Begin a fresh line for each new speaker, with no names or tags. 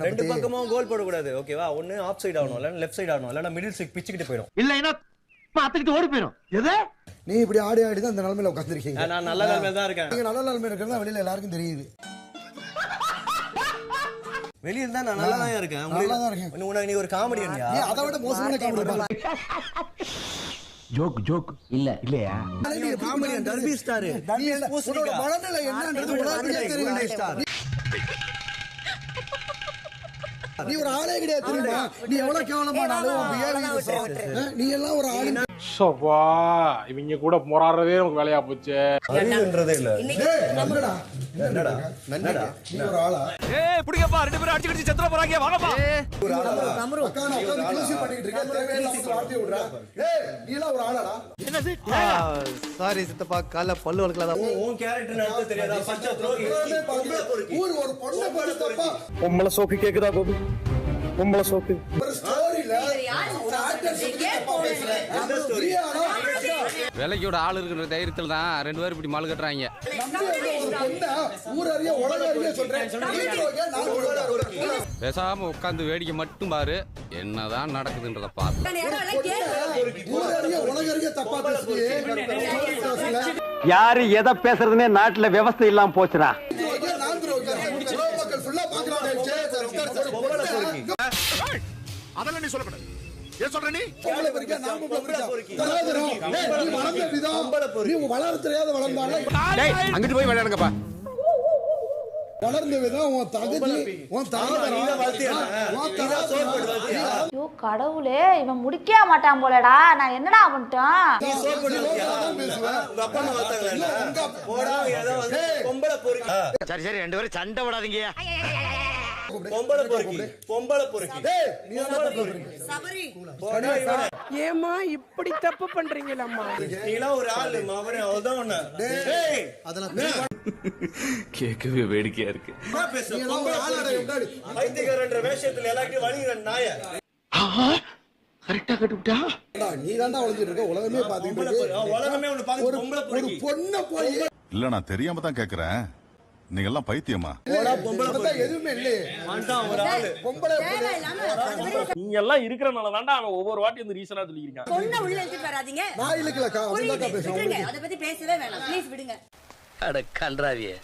ரெண்டு பக்கமும் கோல் போடக்கூடாது ஓகேவா? ஒன்னு ஆஃப் சைடு ஆகணும், இல்ல லெஃப்ட் சைடு ஆகணும், இல்ல மிடில் ஸ்டிக் பிச்சுக்கிட்டு போயிடும்.
இல்லைன்னா பாத்துக்கிட்டு ஓடி போயிடும். எது
நீ இப்படி ஆடி ஆடி தான் இந்த நிலைமையில உட்காந்துருக்கீங்க.
நான் நல்ல நிலைமையில தான் இருக்கேன்.
நீங்க நல்ல நிலைமையில இருக்கிறதா வெளியில எல்லாருக்கும் தெரியுது.
வெளியில தான் நான் நல்லா தான் இருக்கேன்.
நல்லா தான் இருக்கேன்.
உனக்கு நீ ஒரு காமெடியன்யா?
நீ அதை விட மோசமான காமெடி.
ஜோக் இல்ல இல்லையா?
நீ காமெடியன், டர்பி ஸ்டார்.
உன்னோட மனநிலை என்னன்றது உனக்கே தெரியல. நீ ஒரு ஆளே கிடையாது தெரியுமா? நீ எவ்வளவு கேவலமானாலும் நீ எல்லாம் ஒரு ஆளு.
சோபா இவங்க கூட போராடுறதே நமக்கு வேலையா போச்சு.
அறிவுன்றதே இல்ல.
என்னடா
என்னடா என்னடா
நீ ஒரு ஆளா?
ஏய் புடிங்கப்பா, ரெண்டு பேரும் அடிச்சு அடிச்சு செத்துற போறாங்க. வாங்கப்பா.
ஒரு ஆளா அக்கான உட்கார்ந்து கிளூசி பண்ணிட்டு இருக்க. தேவையில்லாம வார்த்தை விடுறா. ஏய் நீ எல்லாம் ஒரு ஆளாடா?
என்னது?
சாரி சித்தப்பா, கால பல்லு வளக்கலடா.
உன் கேரக்டர் நடத்த தெரியாதா? பச்சை துரோகி.
ஊர் ஒரு பொண்ணை படுத்தப்பா.
பொம்பளை சோக்கு கேக்குதா கோபி? பொம்பளை சோக்கு.
ஒரு ஸ்டோரியில ஒரு ஆக்டர்
எந்த ஸ்டோரி?
வேலைக்கோட ஆள் இருக்கிற தைரியத்தில் தான் ரெண்டு பேரும் இப்படி மாலு கட்டுறாங்க.
ஊர் அறிய உலக அறிய சொல்றேன்.
பேசாம உட்காந்து வேடிக்கை மட்டும் பாரு, என்னதான் நடக்குதுன்றத பாரு.
ஊர் அறிய உலக அறிய தப்பா பேசுறீங்க.
யாரு எதை பேசுறதுன்னே நாட்டுல விவசாயம் இல்லாம போச்சுடா.
அதெல்லாம் நீ சொல்லக்கூடாது. ஏன் சொல்ற நீ?
வளர தெரியாத வளர்ந்தாலும்
அங்கிட்டு போய் விளையாடுங்கப்பா.
வளர்ந்த விதம் உன் தகுதி, உன்
ஐயோ கடவுளே, இவன் முடிக்க மாட்டான் போலடா. நான் என்னடா பண்ணிட்டேன்?
சரி சரி, ரெண்டு பேரும் சண்டை விடாதீங்க.
ஏமா இப்படி தப்பு பண்றீங்களம்மா?
ஒரு ஆளு
கேட்கவே வேடிக்கையா இருக்கு.
வேஷத்துல எல்லாத்தையும் வணிகிற நாய
கரெக்டா கட்டுவிட்டா.
நீ தாண்டா ஒளிஞ்சிட்டு இருக்க. உலகமே பாத்துக்கிட்டு ஒரு பொண்ணை போய்
இல்ல நான் தெரியாம தான் கேக்குறேன். நீங்க எல்லாம் பைத்தியமா?
எதுவுமே இல்லையே.
நீங்க எல்லாம் இருக்கிறனால தான்டா அவன் ஒவ்வொரு வாட்டி இந்த ரீசனா சொல்லிருக்கான்.
நான் இல்லக்கலக்கா,
அதை பத்தி பேசவே வேணாம், ப்ளீஸ் விடுங்க.
அட கன்றாவியே.